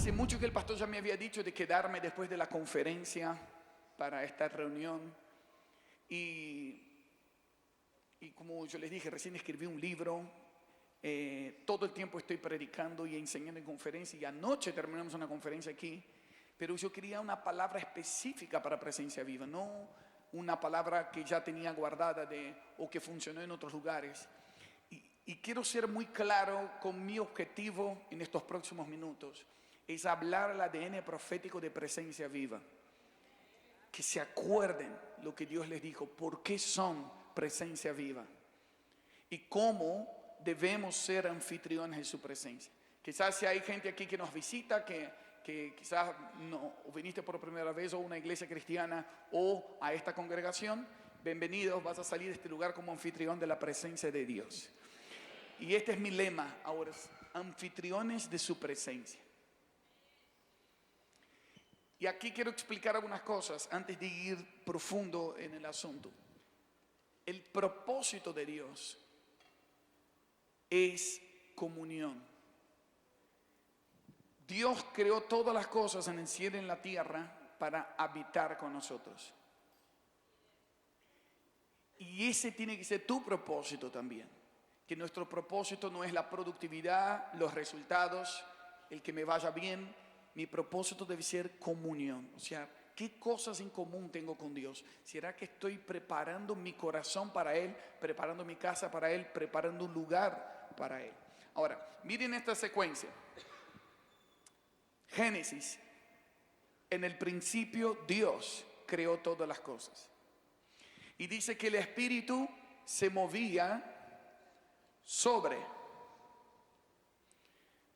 Hace mucho que el pastor ya me había dicho de quedarme después de la conferencia para esta reunión. Y como yo les dije, recién escribí un libro. Todo el tiempo estoy predicando y enseñando en conferencia. Y anoche terminamos una conferencia aquí. Pero yo quería una palabra específica para Presencia Viva, no una palabra que ya tenía guardada o que funcionó en otros lugares. Y quiero ser muy claro con mi objetivo en estos próximos minutos. Es hablar el ADN profético de Presencia Viva. Que se acuerden lo que Dios les dijo, por qué son Presencia Viva. Y cómo debemos ser anfitriones de su presencia. Quizás si hay gente aquí que nos visita, que quizás no, o viniste por primera vez a una iglesia cristiana o a esta congregación, bienvenidos, vas a salir de este lugar como anfitrión de la presencia de Dios. Y este es mi lema ahora, anfitriones de su presencia. Y aquí quiero explicar algunas cosas antes de ir profundo en el asunto. El propósito de Dios es comunión. Dios creó todas las cosas en el cielo y en la tierra para habitar con nosotros. Y ese tiene que ser tu propósito también. Que nuestro propósito no es la productividad, los resultados, el que me vaya bien. Mi propósito debe ser comunión. O sea, ¿qué cosas en común tengo con Dios? ¿Será que estoy preparando mi corazón para Él, preparando mi casa para Él, preparando un lugar para Él? Ahora, miren esta secuencia. Génesis, en el principio Dios creó todas las cosas. Y dice que el Espíritu se movía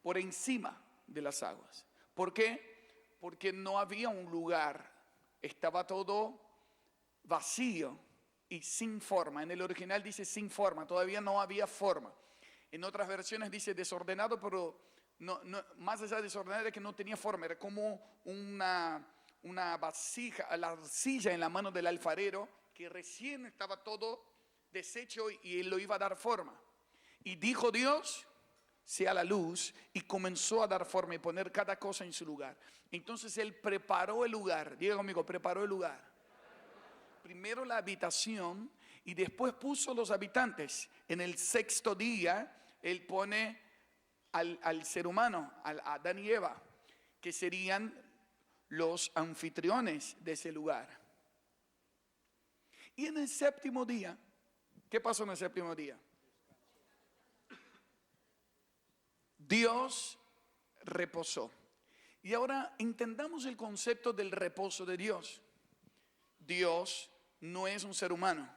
por encima de las aguas. ¿Por qué? Porque no había un lugar, estaba todo vacío y sin forma. En el original dice sin forma, todavía no había forma. En otras versiones dice desordenado, pero no, más allá de desordenado, era que no tenía forma, era como una vasija, la arcilla en la mano del alfarero, que recién estaba todo deshecho y él lo iba a dar forma. Y dijo Dios, sea la luz, y comenzó a dar forma y poner cada cosa en su lugar. Entonces él preparó el lugar, diga conmigo, preparó el lugar. Primero la habitación y después puso los habitantes. En el sexto día él pone al ser humano, a Adán y Eva, que serían los anfitriones de ese lugar. Y en el séptimo día, ¿qué pasó en el séptimo día? Dios reposó. Y ahora entendamos el concepto del reposo de Dios. Dios no es un ser humano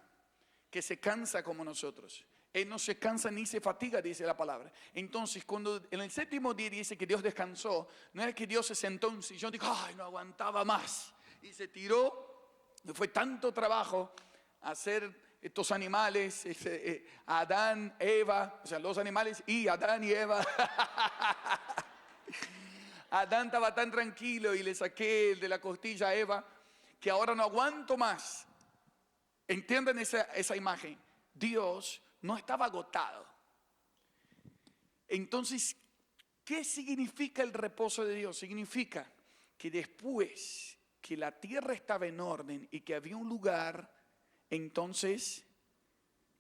que se cansa como nosotros. Él no se cansa ni se fatiga, dice la palabra. Entonces, cuando en el séptimo día dice que Dios descansó, no era que Dios se sentó en un sillón y dijo, ay, no aguantaba más. Y se tiró, fue tanto trabajo hacer estos animales, Adán, Eva, o sea, los animales y Adán y Eva. Adán estaba tan tranquilo y le saqué de la costilla a Eva, que ahora no aguanto más. Entiendan esa imagen. Dios no estaba agotado. Entonces, ¿qué significa el reposo de Dios? Significa que después que la tierra estaba en orden y que había un lugar, entonces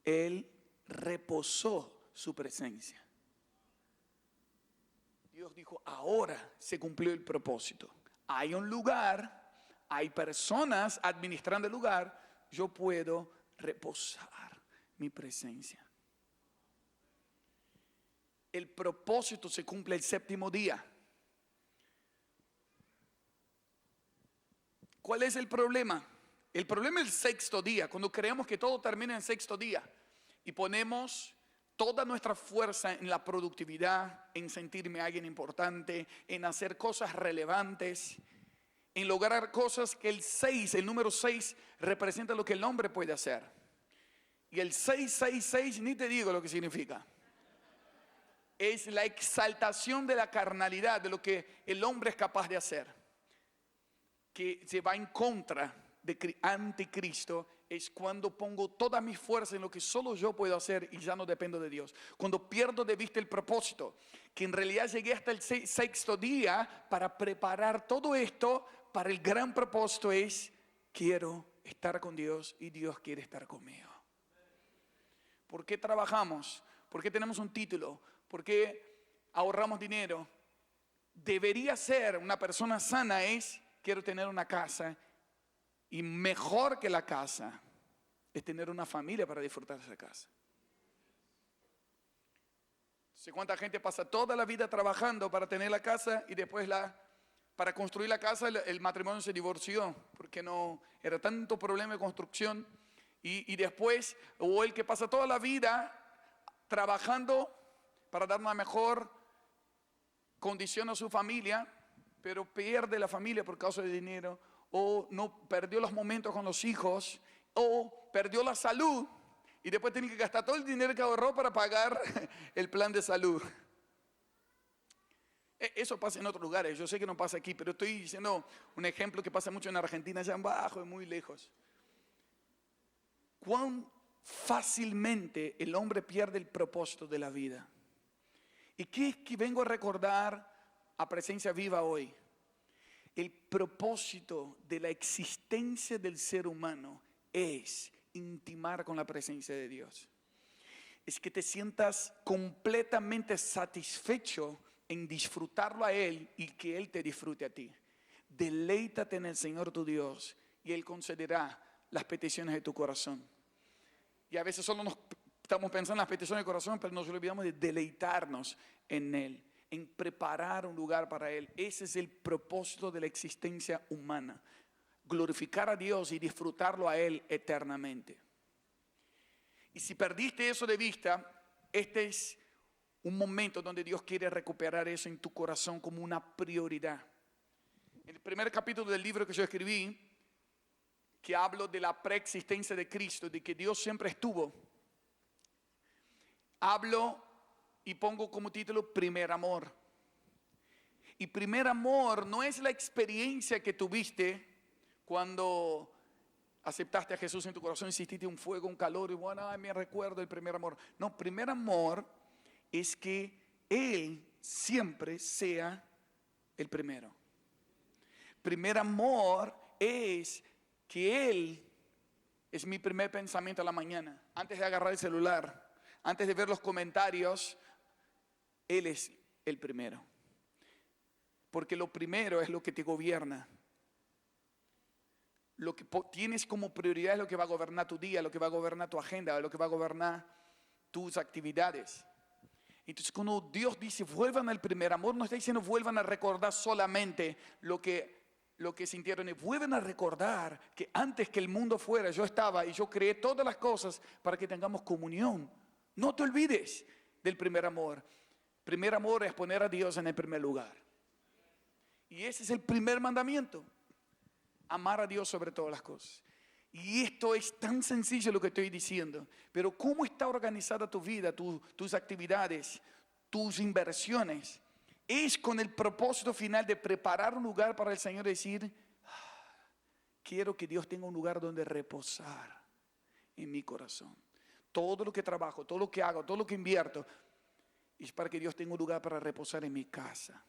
Él reposó su presencia. Dios dijo, ahora se cumplió el propósito. Hay un lugar, hay personas administrando el lugar, yo puedo reposar mi presencia. El propósito se cumple el séptimo día. ¿Cuál es el problema? El problema es el sexto día, cuando creemos que todo termina en el sexto día y ponemos toda nuestra fuerza en la productividad, en sentirme alguien importante, en hacer cosas relevantes, en lograr cosas que el número 6 representa lo que el hombre puede hacer. Y el 666 ni te digo lo que significa. Es la exaltación de la carnalidad, de lo que el hombre es capaz de hacer, que se va en contra de anticristo es cuando pongo todas mis fuerzas en lo que solo yo puedo hacer y ya no dependo de Dios. Cuando pierdo de vista el propósito, que en realidad llegué hasta el sexto día para preparar todo esto para el gran propósito es, quiero estar con Dios y Dios quiere estar conmigo. ¿Por qué trabajamos? ¿Por qué tenemos un título? ¿Por qué ahorramos dinero? Debería ser una persona sana es, quiero tener una casa. Y mejor que la casa es tener una familia para disfrutar de esa casa. ¿Sé cuánta gente pasa toda la vida trabajando para tener la casa y después para construir la casa el matrimonio se divorció porque no era tanto problema de construcción y después, o el que pasa toda la vida trabajando para dar una mejor condición a su familia, pero pierde la familia por causa de dinero, o no perdió los momentos con los hijos, o perdió la salud y después tiene que gastar todo el dinero que ahorró para pagar el plan de salud. Eso pasa en otros lugares, yo sé que no pasa aquí, pero estoy diciendo un ejemplo que pasa mucho en Argentina, allá abajo, muy lejos. Cuán fácilmente el hombre pierde el propósito de la vida. ¿Y qué es que vengo a recordar a Presencia Viva hoy? El propósito de la existencia del ser humano es intimar con la presencia de Dios. Es que te sientas completamente satisfecho en disfrutarlo a Él y que Él te disfrute a ti. Deleítate en el Señor tu Dios y Él concederá las peticiones de tu corazón. Y a veces solo estamos pensando en las peticiones del corazón, pero nos olvidamos de deleitarnos en Él, en preparar un lugar para Él. Ese es el propósito de la existencia humana. Glorificar a Dios y disfrutarlo a Él eternamente. Y si perdiste eso de vista, este es un momento donde Dios quiere recuperar eso en tu corazón como una prioridad. En el primer capítulo del libro que yo escribí, que hablo de la preexistencia de Cristo, de que Dios siempre estuvo, hablo y pongo como título Primer Amor. Y primer amor no es la experiencia que tuviste cuando aceptaste a Jesús en tu corazón, sentiste un fuego, un calor y bueno, me recuerdo el primer amor. No, primer amor es que Él siempre sea el primero. Primer amor es que Él es mi primer pensamiento a la mañana. Antes de agarrar el celular, antes de ver los comentarios, Él es el primero. Porque lo primero es lo que te gobierna. Lo que tienes como prioridad es lo que va a gobernar tu día, lo que va a gobernar tu agenda, lo que va a gobernar tus actividades. Entonces cuando Dios dice vuelvan al primer amor, no está diciendo vuelvan a recordar solamente lo que sintieron, y vuelvan a recordar que antes que el mundo fuera yo estaba y yo creé todas las cosas para que tengamos comunión. No te olvides del primer amor. Primer amor es poner a Dios en el primer lugar. Y ese es el primer mandamiento. Amar a Dios sobre todas las cosas. Y esto es tan sencillo lo que estoy diciendo. Pero ¿cómo está organizada tu vida, tus actividades, tus inversiones? Es con el propósito final de preparar un lugar para el Señor y decir, quiero que Dios tenga un lugar donde reposar en mi corazón. Todo lo que trabajo, todo lo que hago, todo lo que invierto, es para que Dios tenga un lugar para reposar en mi casa.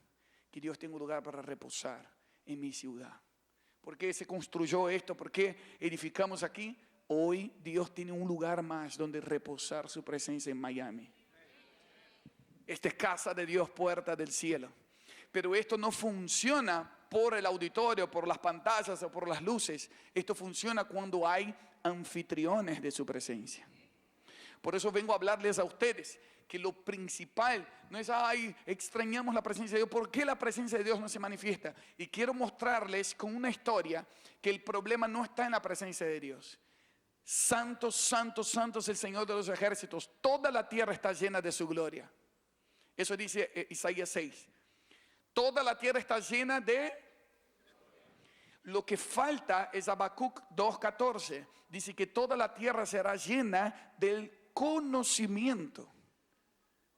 Que Dios tenga un lugar para reposar en mi ciudad. ¿Por qué se construyó esto? ¿Por qué edificamos aquí? Hoy Dios tiene un lugar más donde reposar su presencia en Miami. Esta es casa de Dios, puerta del cielo. Pero esto no funciona por el auditorio, por las pantallas o por las luces. Esto funciona cuando hay anfitriones de su presencia. Por eso vengo a hablarles a ustedes que lo principal no es, extrañamos la presencia de Dios. ¿Por qué la presencia de Dios no se manifiesta? Y quiero mostrarles con una historia que el problema no está en la presencia de Dios. Santo, santo, santo es el Señor de los ejércitos. Toda la tierra está llena de su gloria. Eso dice Isaías 6. Toda la tierra está llena de... Lo que falta es Habacuc 2:14. Dice que toda la tierra será llena del conocimiento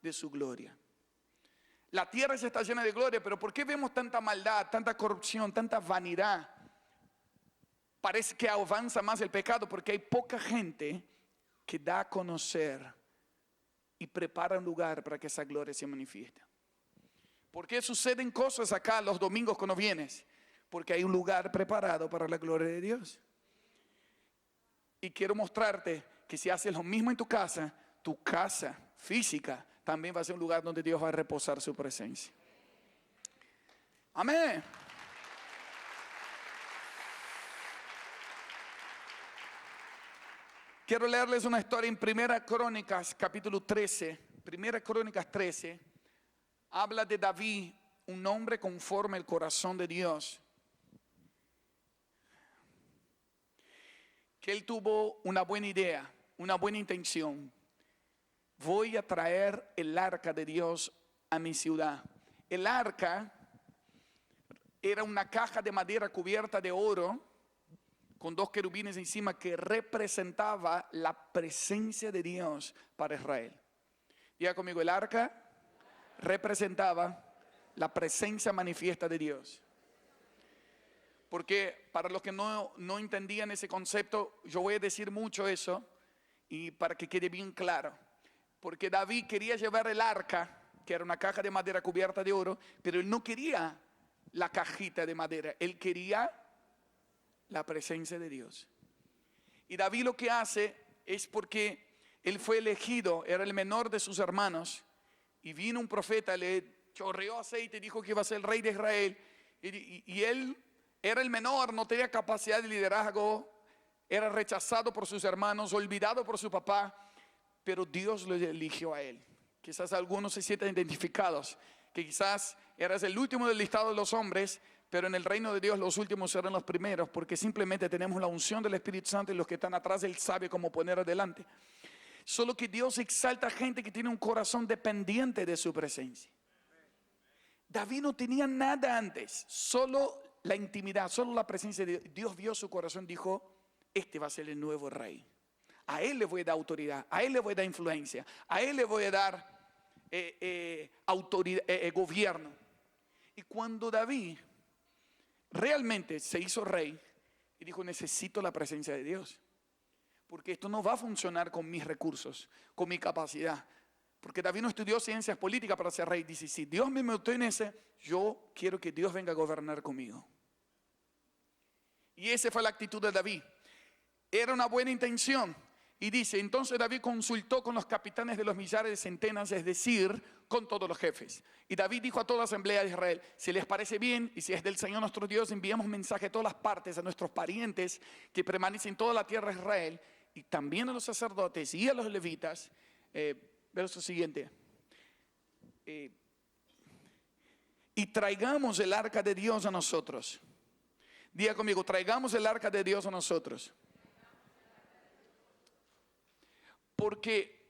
de su gloria. La tierra ya está llena de gloria, pero ¿por qué vemos tanta maldad, tanta corrupción, tanta vanidad? parece que avanza más el pecado porque hay poca gente que da a conocer y prepara un lugar para que esa gloria se manifieste. ¿Por qué suceden cosas acá los domingos cuando vienes? Porque hay un lugar preparado para la gloria de Dios. Y quiero mostrarte que si haces lo mismo en tu casa física también va a ser un lugar donde Dios va a reposar su presencia. Amén. Quiero leerles una historia en Primera Crónicas, capítulo 13. Primera Crónicas 13. Habla de David, un hombre conforme al corazón de Dios. Que él tuvo una buena idea, una buena intención. Voy a traer el arca de Dios a mi ciudad. El arca era una caja de madera cubierta de oro, con 2 querubines encima, que representaba la presencia de Dios para Israel. Diga conmigo, el arca representaba la presencia manifiesta de Dios. Porque para los que no entendían ese concepto, yo voy a decir mucho eso, y para que quede bien claro. Porque David quería llevar el arca, que era una caja de madera cubierta de oro, pero él no quería la cajita de madera, él quería la presencia de Dios. Y David lo que hace es porque él fue elegido, era el menor de sus hermanos, y vino un profeta, le chorreó aceite y dijo que iba a ser el rey de Israel, y él era el menor, no tenía capacidad de liderazgo, era rechazado por sus hermanos, olvidado por su papá, pero Dios lo eligió a él. Quizás algunos se sientan identificados, que quizás eras el último del listado de los hombres, pero en el reino de Dios los últimos serán los primeros, porque simplemente tenemos la unción del Espíritu Santo y los que están atrás Él sabe cómo poner adelante. Solo que Dios exalta a gente que tiene un corazón dependiente de su presencia. David no tenía nada antes, solo la intimidad, solo la presencia de Dios. Dios vio su corazón, dijo, este va a ser el nuevo rey. A él le voy a dar autoridad, a él le voy a dar influencia, a él le voy a dar autoridad, gobierno. Y cuando David realmente se hizo rey y dijo, necesito la presencia de Dios, porque esto no va a funcionar con mis recursos, con mi capacidad. Porque David no estudió ciencias políticas para ser rey. Dice, si Dios me metió en ese, yo quiero que Dios venga a gobernar conmigo. Y esa fue la actitud de David. Era una buena intención. Y dice, entonces David consultó con los capitanes de los millares de centenas, es decir, con todos los jefes. Y David dijo a toda la asamblea de Israel, si les parece bien y si es del Señor nuestro Dios, enviamos mensaje a todas las partes, a nuestros parientes que permanecen en toda la tierra de Israel, y también a los sacerdotes y a los levitas. Verso siguiente. Y traigamos el arca de Dios a nosotros. Diga conmigo, traigamos el arca de Dios a nosotros. Porque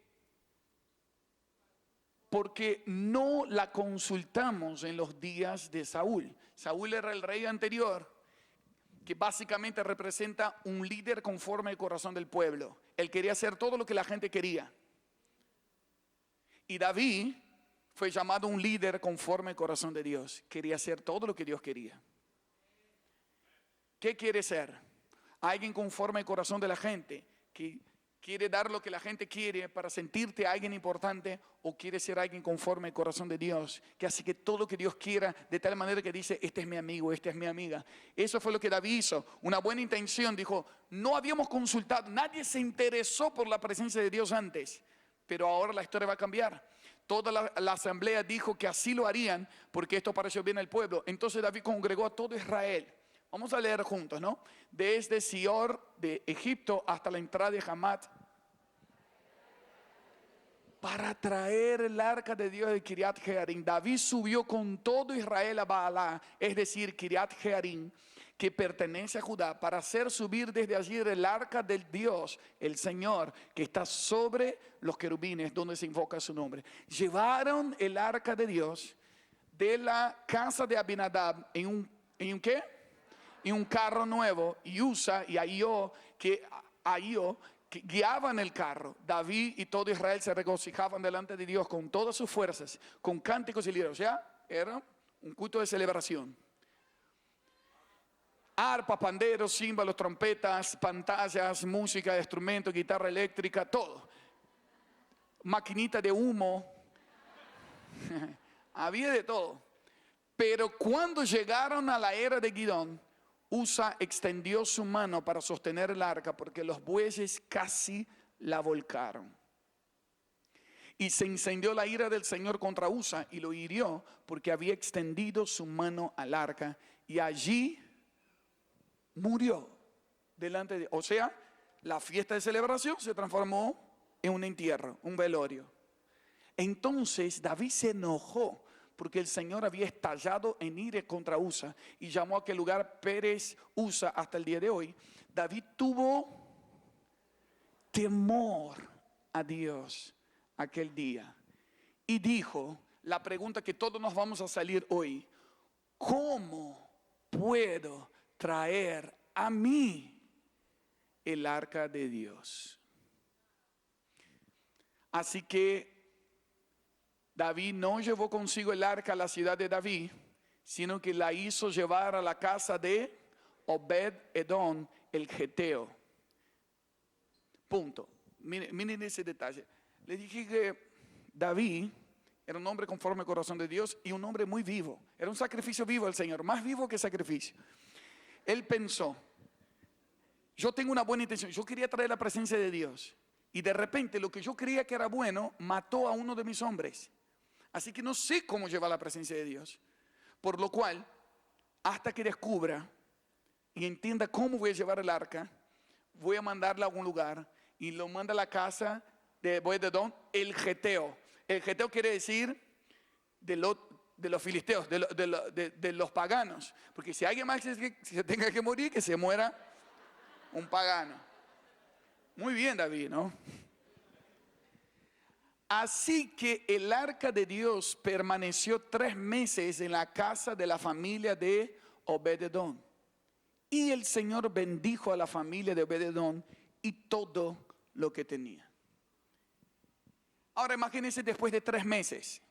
no la consultamos en los días de Saúl. Saúl era el rey anterior, que básicamente representa un líder conforme al corazón del pueblo. Él quería hacer todo lo que la gente quería. Y David fue llamado un líder conforme al corazón de Dios. Quería hacer todo lo que Dios quería. ¿Qué quiere ser? Alguien conforme al corazón de la gente, que quiere dar lo que la gente quiere para sentirte alguien importante, o quiere ser alguien conforme al corazón de Dios, que hace que todo lo que Dios quiera, de tal manera que dice, este es mi amigo, esta es mi amiga. Eso fue lo que David hizo, una buena intención. Dijo, no habíamos consultado, nadie se interesó por la presencia de Dios antes, pero ahora la historia va a cambiar. Toda la asamblea dijo que así lo harían, porque esto pareció bien al pueblo. Entonces David congregó a todo Israel. Vamos a leer juntos, ¿no? Desde Sior de Egipto hasta la entrada de Hamat, para traer el arca de Dios de Kiriat Jearim. David subió con todo Israel a Baalá, es decir, Kiriat Jearim, que pertenece a Judá, para hacer subir desde allí el arca del Dios, el Señor, que está sobre los querubines, donde se invoca su nombre. Llevaron el arca de Dios de la casa de Abinadab en un ¿qué? En un carro nuevo, y Usa y Ahío, que guiaban el carro. David y todo Israel se regocijaban delante de Dios con todas sus fuerzas, con cánticos y liras. O sea, era un culto de celebración. Arpa, panderos, címbalos, trompetas, pantallas, música, instrumentos, guitarra eléctrica, todo. Maquinita de humo. Había de todo. Pero cuando llegaron a la era de Gidón, Usa extendió su mano para sostener el arca porque los bueyes casi la volcaron. Y se encendió la ira del Señor contra Usa y lo hirió porque había extendido su mano al arca y allí murió delante de... O sea, la fiesta de celebración se transformó en un entierro, un velorio. Entonces David se enojó porque el Señor había estallado en ira contra Usa y llamó a aquel lugar Pérez Usa hasta el día de hoy. David tuvo temor a Dios aquel día y dijo la pregunta que todos nos vamos a salir hoy: ¿cómo puedo traer a mí el arca de Dios? Así que David no llevó consigo el arca a la ciudad de David, sino que la hizo llevar a la casa de Obed-Edom el Geteo. Punto. Miren ese detalle. Le dije que David era un hombre conforme al corazón de Dios y un hombre muy vivo. Era un sacrificio vivo al Señor, más vivo que sacrificio. Él pensó, yo tengo una buena intención, yo quería traer la presencia de Dios. Y de repente lo que yo creía que era bueno, mató a uno de mis hombres. Así que no sé cómo llevar la presencia de Dios. Por lo cual, hasta que descubra y entienda cómo voy a llevar el arca, voy a mandarla a algún lugar y lo manda a la casa de Obed-Edom, el Geteo. El Geteo quiere decir de los filisteos, de los paganos. Porque si alguien más se tenga que morir, que se muera un pagano. Muy bien, David, ¿no? Así que el arca de Dios permaneció 3 meses en la casa de la familia de Obed-Edom. Y el Señor bendijo a la familia de Obed-Edom y todo lo que tenía. Ahora imagínense después de 3 meses.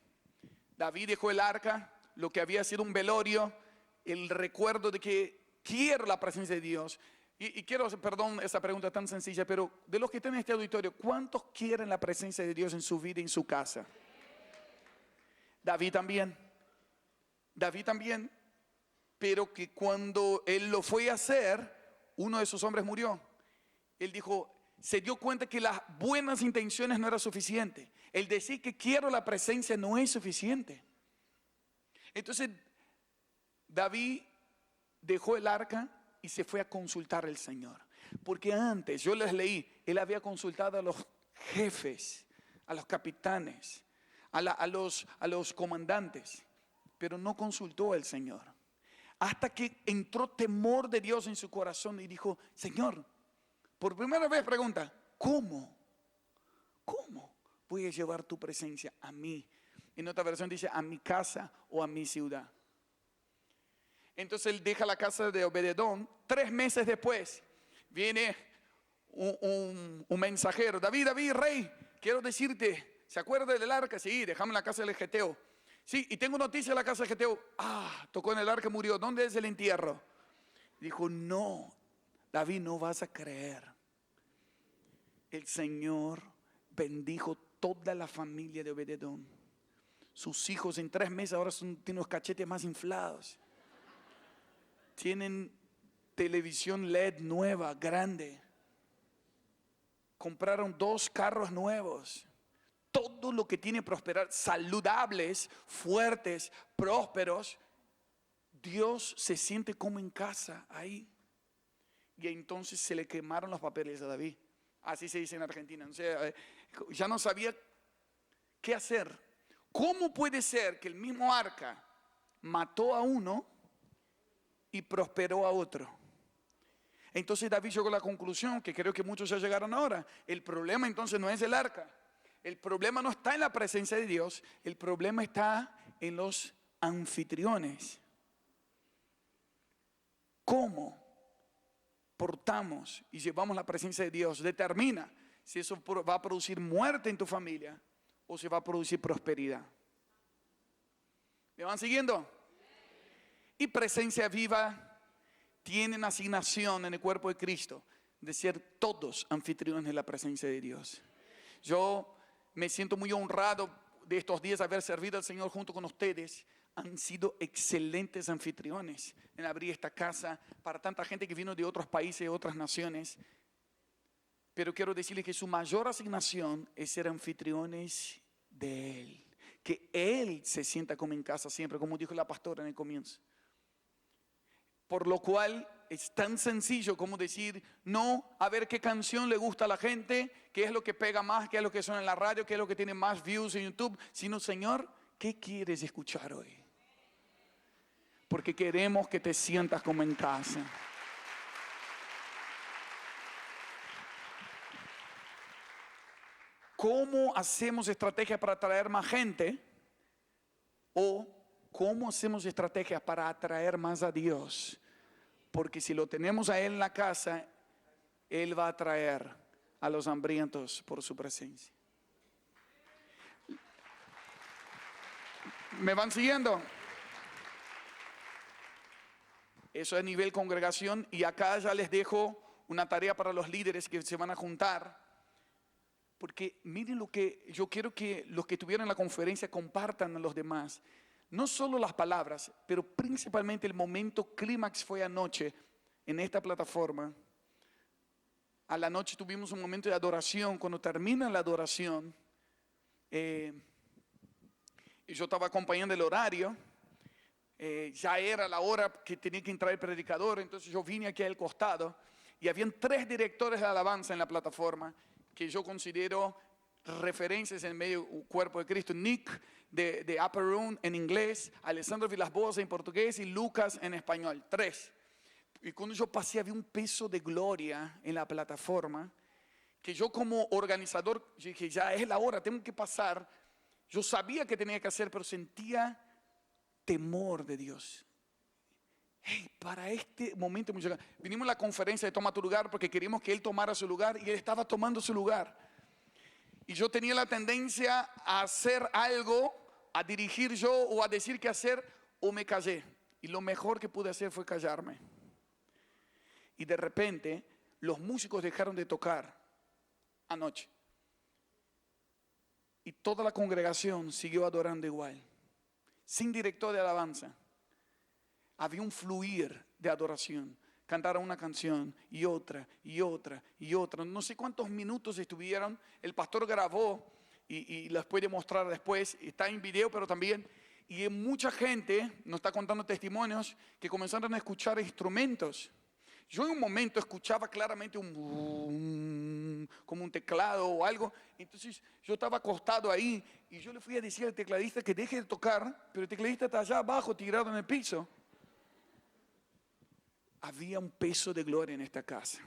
David dejó el arca, lo que había sido un velorio, el recuerdo de que quiero la presencia de Dios. Y quiero, perdón, esa pregunta tan sencilla, pero de los que están en este auditorio, ¿cuántos quieren la presencia de Dios en su vida y en su casa? David también, pero que cuando él lo fue a hacer, uno de sus hombres murió. Él dijo, se dio cuenta que las buenas intenciones no eran suficientes. El decir que quiero la presencia no es suficiente. Entonces, David dejó el arca y se fue a consultar al Señor. Porque antes, yo les leí, él había consultado a los jefes, a los capitanes, a los comandantes, pero no consultó al Señor. Hasta que entró temor de Dios en su corazón y dijo, Señor, por primera vez pregunta, ¿cómo voy a llevar tu presencia a mí? En otra versión dice, a mi casa o a mi ciudad. Entonces él deja la casa de Obed-Edom. 3 meses después viene un mensajero. David, rey, quiero decirte, ¿se acuerda del arca? Sí, dejamos la casa del Geteo. Sí, y tengo noticia de la casa del Geteo. Tocó en el arca, murió. ¿Dónde es el entierro? Dijo, no, David, no vas a creer. El Señor bendijo toda la familia de Obed-Edom. Sus hijos en 3 meses ahora tienen los cachetes más inflados. Tienen televisión LED nueva, grande. Compraron 2 carros nuevos. Todo lo que tiene prosperar, saludables, fuertes, prósperos. Dios se siente como en casa ahí. Y entonces se le quemaron los papeles a David. Así se dice en Argentina. O sea, ya no sabía qué hacer. ¿Cómo puede ser que el mismo arca mató a uno y prosperó a otro? Entonces David llegó a la conclusión que creo que muchos ya llegaron ahora. El problema entonces no es el arca. El problema no está en la presencia de Dios. El problema está en los anfitriones. ¿Cómo portamos y llevamos la presencia de Dios? Determina si eso va a producir muerte en tu familia o si va a producir prosperidad. ¿Me van siguiendo? Y presencia viva tienen asignación en el cuerpo de Cristo de ser todos anfitriones de la presencia de Dios. Yo me siento muy honrado de estos días haber servido al Señor junto con ustedes. Han sido excelentes anfitriones en abrir esta casa para tanta gente que vino de otros países, de otras naciones. Pero quiero decirles que su mayor asignación es ser anfitriones de Él. Que Él se sienta como en casa siempre, como dijo la pastora en el comienzo. Por lo cual es tan sencillo como decir, no a ver qué canción le gusta a la gente, qué es lo que pega más, qué es lo que suena en la radio, qué es lo que tiene más views en YouTube, sino, Señor, ¿qué quieres escuchar hoy? Porque queremos que te sientas como en casa. ¿Cómo hacemos estrategias para atraer más gente? ¿O cómo hacemos estrategias para atraer más a Dios? Porque si lo tenemos a Él en la casa, Él va a atraer a los hambrientos por su presencia. ¿Me van siguiendo? Eso es a nivel congregación. Y acá ya les dejo una tarea para los líderes que se van a juntar. Porque miren lo que yo quiero que los que estuvieron en la conferencia compartan a los demás. No solo las palabras, pero principalmente el momento clímax fue anoche en esta plataforma. A la noche tuvimos un momento de adoración. Cuando termina la adoración, y yo estaba acompañando el horario. Ya era la hora que tenía que entrar el predicador, entonces yo vine aquí al costado y habían 3 directores de alabanza en la plataforma que yo considero referencias en medio del cuerpo de Cristo. Nick de Upper Room en inglés, Alessandro Villas-Boas en portugués y Lucas en español. 3. Y cuando yo pasé había un peso de gloria en la plataforma que yo como organizador yo dije, ya es la hora, tengo que pasar. Yo sabía que tenía que hacer, pero sentía temor de Dios. Hey, para este momento, vinimos a la conferencia de Toma tu lugar porque queríamos que Él tomara su lugar y Él estaba tomando su lugar. Y yo tenía la tendencia a hacer algo, a dirigir yo o a decir qué hacer, o me callé. Y lo mejor que pude hacer fue callarme. Y de repente los músicos dejaron de tocar anoche. Y toda la congregación siguió adorando igual. Sin director de alabanza. Había un fluir de adoración. Cantaron una canción y otra y otra y otra. No sé cuántos minutos estuvieron. El pastor grabó y les puede mostrar después. Está en video, pero también. Y mucha gente nos está contando testimonios que comenzaron a escuchar instrumentos. Yo en un momento escuchaba claramente como un teclado o algo. Entonces yo estaba acostado ahí y yo le fui a decir al tecladista que deje de tocar, pero el tecladista está allá abajo tirado en el piso. Había un peso de gloria en esta casa,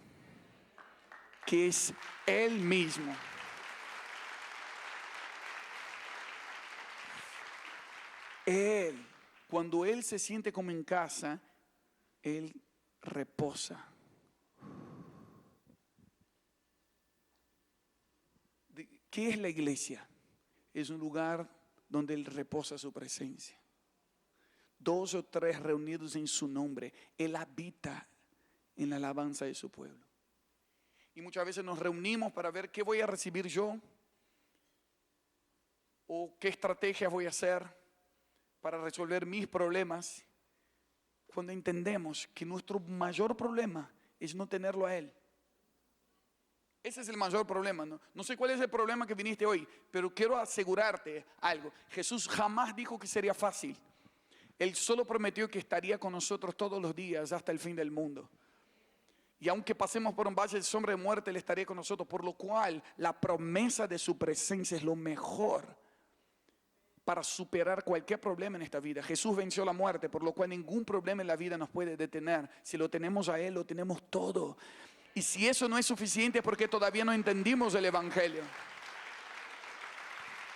que es Él mismo. Él, cuando Él se siente como en casa, Él reposa. ¿Qué es la iglesia? Es un lugar donde Él reposa su presencia. 2 o 3 reunidos en su nombre, Él habita en la alabanza de su pueblo. Y muchas veces nos reunimos para ver qué voy a recibir yo o qué estrategias voy a hacer para resolver mis problemas, cuando entendemos que nuestro mayor problema es no tenerlo a Él. Ese es el mayor problema, ¿no? No sé cuál es el problema que viniste hoy, pero quiero asegurarte algo. Jesús jamás dijo que sería fácil. Él solo prometió que estaría con nosotros todos los días hasta el fin del mundo. Y aunque pasemos por un valle de sombra de muerte, Él estaría con nosotros. Por lo cual, la promesa de su presencia es lo mejor para superar cualquier problema en esta vida. Jesús venció la muerte, por lo cual ningún problema en la vida nos puede detener. Si lo tenemos a Él, lo tenemos todo. Y si eso no es suficiente, es porque todavía no entendimos el Evangelio.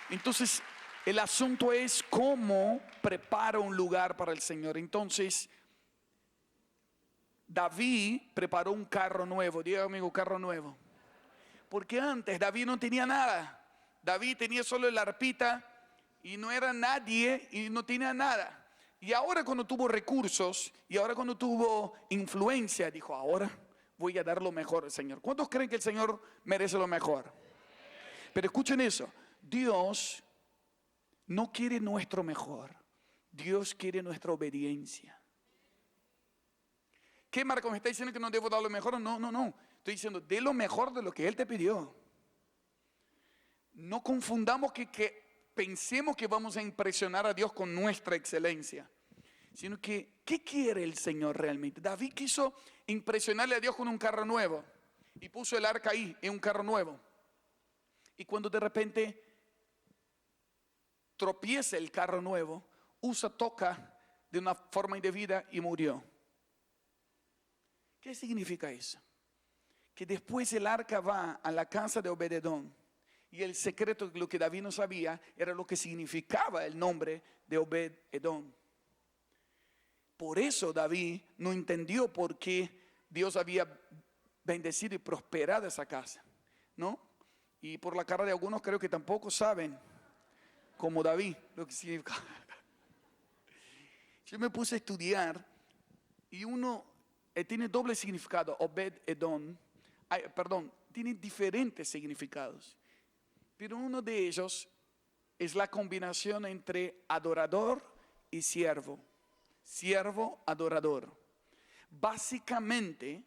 Entonces, el asunto es cómo prepara un lugar para el Señor. Entonces, David preparó un carro nuevo. Diga amigo, carro nuevo. Porque antes David no tenía nada. David tenía solo la arpita y no era nadie y no tenía nada. Y ahora cuando tuvo recursos, y ahora cuando tuvo influencia, dijo, ahora voy a dar lo mejor al Señor. ¿Cuántos creen que el Señor merece lo mejor? Pero escuchen eso, Dios no quiere nuestro mejor, Dios quiere nuestra obediencia. ¿Qué, Marcos? ¿Me está diciendo que no debo dar lo mejor? No, no, no. Estoy diciendo, dé lo mejor de lo que Él te pidió. No confundamos que pensemos que vamos a impresionar a Dios con nuestra excelencia, sino que, ¿qué quiere el Señor realmente? David quiso impresionarle a Dios con un carro nuevo y puso el arca ahí, en un carro nuevo. Y cuando de repente tropieza el carro nuevo, Usa toca de una forma indebida y murió. ¿Qué significa eso? Que después el arca va a la casa de Obed-edom. Y el secreto, lo que David no sabía, era lo que significaba el nombre de Obed-edom. Por eso David no entendió por qué Dios había bendecido y prosperado esa casa, ¿no? Y por la cara de algunos creo que tampoco saben, como David, lo que significa. Yo me puse a estudiar y uno tiene doble significado. Obed-edom, tiene diferentes significados. Pero uno de ellos es la combinación entre adorador y siervo. Siervo, adorador. Básicamente,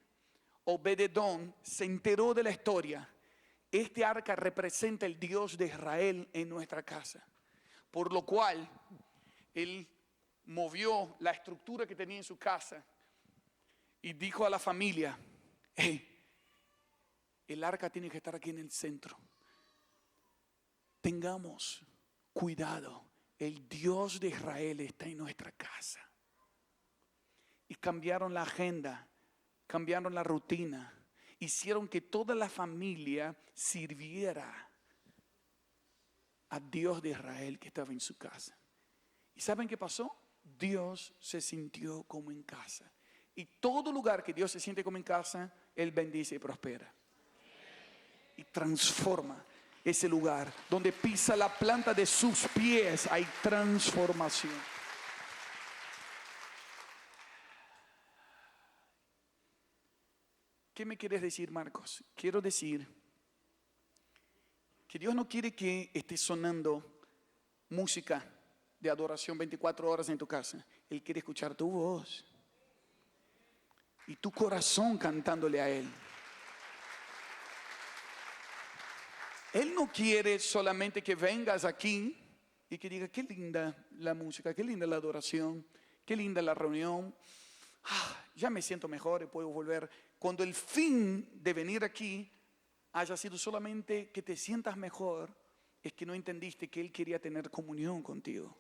Obed-edom se enteró de la historia. Este arca representa el Dios de Israel en nuestra casa. Por lo cual, él movió la estructura que tenía en su casa y dijo a la familia, hey, el arca tiene que estar aquí en el centro. Tengamos cuidado, el Dios de Israel está en nuestra casa. Y cambiaron la agenda, cambiaron la rutina, hicieron que toda la familia sirviera a Dios de Israel que estaba en su casa. ¿Y saben qué pasó? Dios se sintió como en casa. Y todo lugar que Dios se siente como en casa, Él bendice y prospera. Y transforma ese lugar. Donde pisa la planta de sus pies, hay transformación. ¿Qué me quieres decir, Marcos? Quiero decir que Dios no quiere que esté sonando música de adoración 24 horas en tu casa. Él quiere escuchar tu voz y tu corazón cantándole a Él. Él no quiere solamente que vengas aquí y que digas, qué linda la música, qué linda la adoración, qué linda la reunión. Ya me siento mejor y puedo volver. Cuando el fin de venir aquí haya sido solamente que te sientas mejor, es que no entendiste que Él quería tener comunión contigo.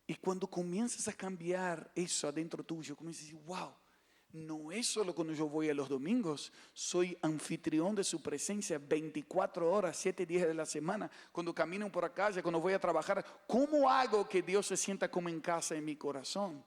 Y cuando comienzas a cambiar eso adentro tuyo, comienzas a decir, wow, no es solo cuando yo voy a los domingos, soy anfitrión de su presencia 24 horas, 7 días de la semana. Cuando camino por la calle, cuando voy a trabajar, ¿cómo hago que Dios se sienta como en casa en mi corazón?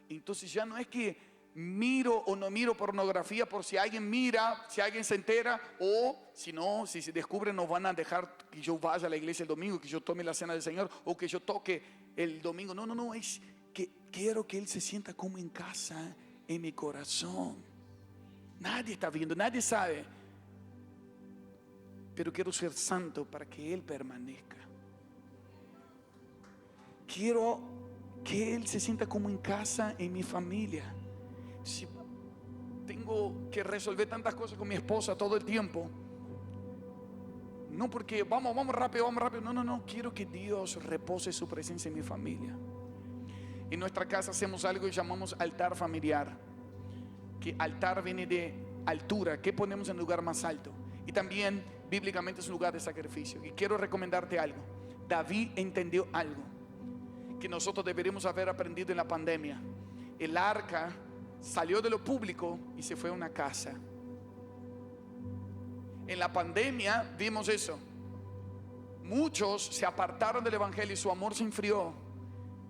Entonces ya no es que miro o no miro pornografía por si alguien mira, si alguien se entera, o si no, si se descubren nos van a dejar que yo vaya a la iglesia el domingo, que yo tome la cena del Señor o que yo toque el domingo. No, es que quiero que Él se sienta como en casa en mi corazón. Nadie está viendo, nadie sabe, pero quiero ser santo para que Él permanezca. Quiero que Él se sienta como en casa en mi familia. Si tengo que resolver tantas cosas con mi esposa todo el tiempo, no porque vamos rápido, no, quiero que Dios repose su presencia en mi familia. En nuestra casa hacemos algo que llamamos altar familiar, que altar viene de altura, ¿qué ponemos en el lugar más alto? Y también bíblicamente es un lugar de sacrificio. Y quiero recomendarte algo. David entendió algo que nosotros deberíamos haber aprendido en la pandemia. El arca salió de lo público y se fue a una casa. En la pandemia vimos eso. Muchos se apartaron del evangelio y su amor se enfrió.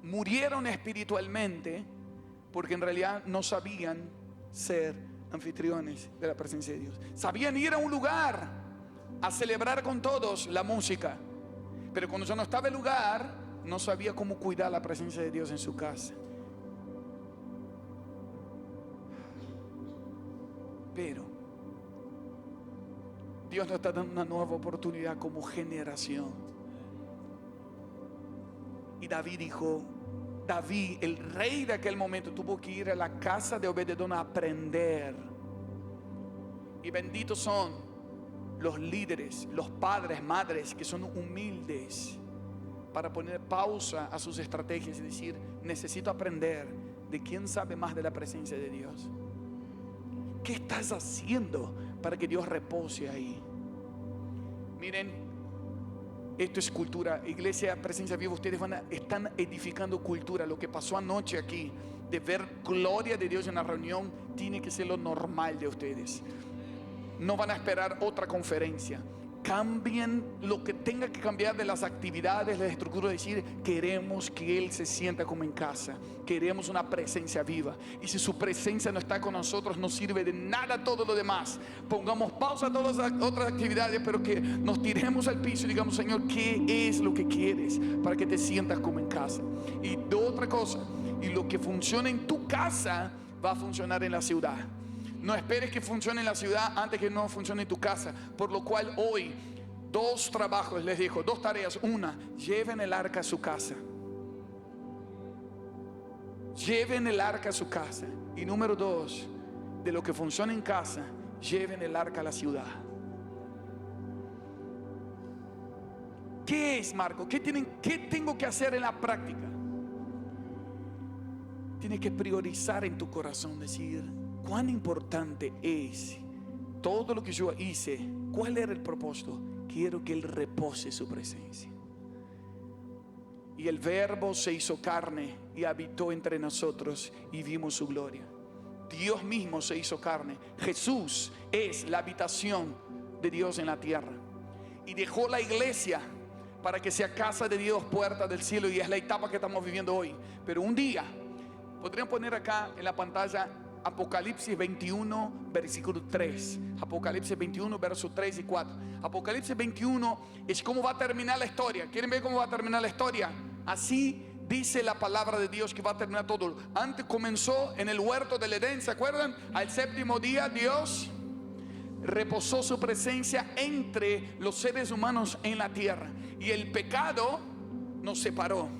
Murieron espiritualmente porque en realidad no sabían ser anfitriones de la presencia de Dios. Sabían ir a un lugar a celebrar con todos la música, Pero cuando ya no estaba el lugar, no sabía cómo cuidar la presencia de Dios en su casa. Pero Dios nos está dando una nueva oportunidad como generación. Y David dijo, David, el rey de aquel momento, tuvo que ir a la casa de Obed-edom a aprender. Y benditos son los líderes, los padres, madres que son humildes para poner pausa a sus estrategias y decir, necesito aprender de quién sabe más de la presencia de Dios. ¿Qué estás haciendo para que Dios repose ahí? Miren, esto es cultura. Iglesia Presencia Viva, ustedes están edificando cultura. Lo que pasó anoche aquí, de ver gloria de Dios en la reunión, tiene que ser lo normal de ustedes. No van a esperar otra conferencia. Cambien lo que tenga que cambiar de las actividades, la estructura, decir, queremos que Él se sienta como en casa. Queremos una presencia viva. Y si su presencia no está con nosotros, no sirve de nada todo lo demás. Pongamos pausa a todas las otras actividades, pero que nos tiremos al piso y digamos, Señor, ¿qué es lo que quieres para que te sientas como en casa? Y de otra cosa, y lo que funciona en tu casa va a funcionar en la ciudad. No esperes que funcione en la ciudad antes que no funcione en tu casa. Por lo cual hoy, 2 trabajos les dijo, 2 tareas. Una, lleven el arca a su casa. Lleven el arca a su casa. Y número 2, de lo que funciona en casa, lleven el arca a la ciudad. ¿Qué es, Marco? ¿Qué tengo que hacer en la práctica? Tienes que priorizar en tu corazón, decir, cuán importante es todo lo que yo hice. ¿Cuál era el propósito? Quiero que Él repose su presencia. Y el Verbo se hizo carne y habitó entre nosotros y vimos su gloria. Dios mismo se hizo carne. Jesús es la habitación de Dios en la tierra. Y dejó la iglesia para que sea casa de Dios, puerta del cielo. Y es la etapa que estamos viviendo hoy. Pero un día, podrían poner acá en la pantalla Apocalipsis 21, versículo 3. Apocalipsis 21, versos 3 y 4. Apocalipsis 21 es cómo va a terminar la historia. ¿Quieren ver cómo va a terminar la historia? Así dice la palabra de Dios que va a terminar todo. Antes comenzó en el huerto del Edén, ¿se acuerdan? Al 7º día Dios reposó su presencia entre los seres humanos en la tierra. Y el pecado nos separó.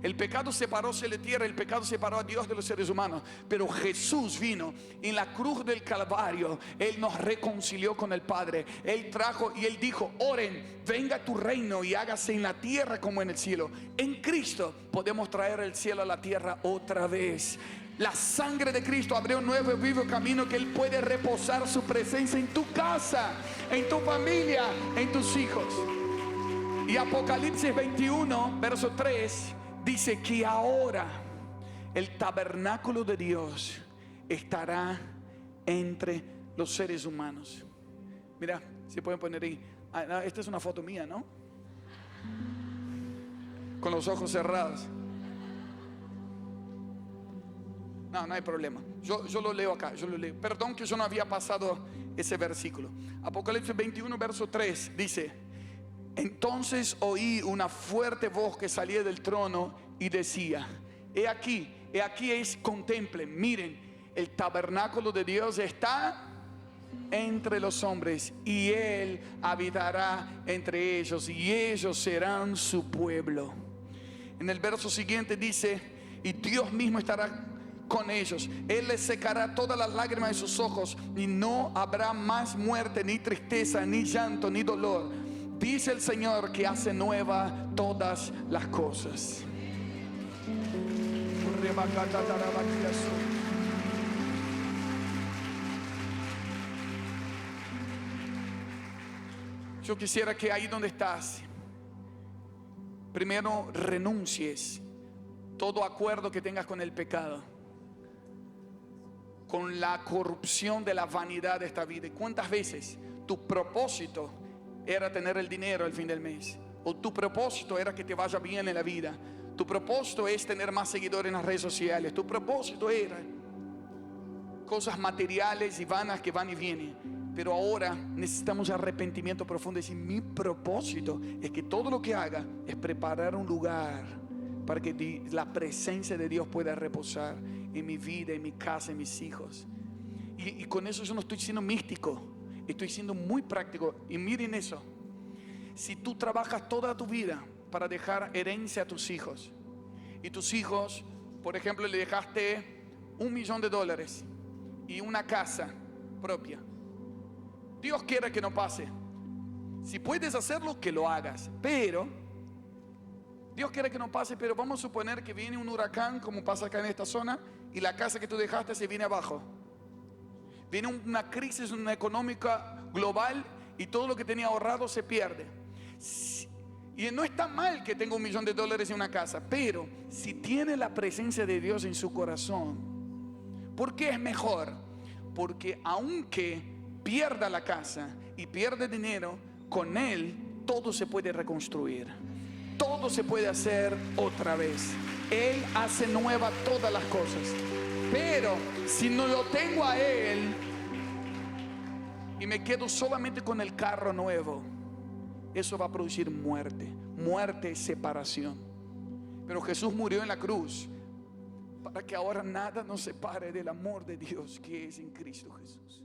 El pecado separó de la tierra, el pecado separó a Dios de los seres humanos. Pero Jesús vino en la cruz del Calvario. Él nos reconcilió con el Padre. Él trajo y Él dijo, oren, venga tu reino y hágase en la tierra como en el cielo. En Cristo podemos traer el cielo a la tierra otra vez. La sangre de Cristo abrió un nuevo y vivo camino que Él puede reposar su presencia en tu casa, en tu familia, en tus hijos. Y Apocalipsis 21, verso 3 dice que ahora el tabernáculo de Dios estará entre los seres humanos. Mira, si pueden poner ahí. Esta es una foto mía, ¿no? Con los ojos cerrados. No hay problema. Yo lo leo acá, yo lo leo. Perdón que yo no había pasado ese versículo. Apocalipsis 21, verso 3 dice: entonces oí una fuerte voz que salía del trono y decía: he aquí contemplen, miren, el tabernáculo de Dios está entre los hombres y Él habitará entre ellos y ellos serán su pueblo. En el verso siguiente dice: y Dios mismo estará con ellos, Él les secará todas las lágrimas de sus ojos y no habrá más muerte, ni tristeza, ni llanto, ni dolor. Dice el Señor que hace nueva todas las cosas. Yo quisiera que ahí donde estás, primero renuncies todo acuerdo que tengas con el pecado, con la corrupción de la vanidad de esta vida. ¿Cuántas veces tu propósito era tener el dinero al fin del mes? O tu propósito era que te vaya bien en la vida. Tu propósito es tener más seguidores en las redes sociales. Tu propósito era cosas materiales y vanas que van y vienen. Pero ahora necesitamos arrepentimiento profundo. Y decir, mi propósito es que todo lo que haga es preparar un lugar para que la presencia de Dios pueda reposar en mi vida, en mi casa, en mis hijos. Y con eso yo no estoy siendo místico, estoy siendo muy práctico. Y miren eso, si tú trabajas toda tu vida para dejar herencia a tus hijos, y tus hijos, por ejemplo, le dejaste $1.000.000 y una casa propia, Dios quiere que no pase. Si puedes hacerlo, que lo hagas. Pero Dios quiere que no pase, pero vamos a suponer que viene un huracán, como pasa acá en esta zona, y la casa que tú dejaste se viene abajo. Viene una crisis económica global y todo lo que tenía ahorrado se pierde. Y no está mal que tenga $1.000.000 en una casa, pero si tiene la presencia de Dios en su corazón, ¿por qué es mejor? Porque aunque pierda la casa y pierda dinero, con Él todo se puede reconstruir, todo se puede hacer otra vez. Él hace nueva todas las cosas. Pero si no lo tengo a Él y me quedo solamente con el carro nuevo, eso va a producir muerte, muerte, separación. Pero Jesús murió en la cruz para que ahora nada nos separe del amor de Dios que es en Cristo Jesús.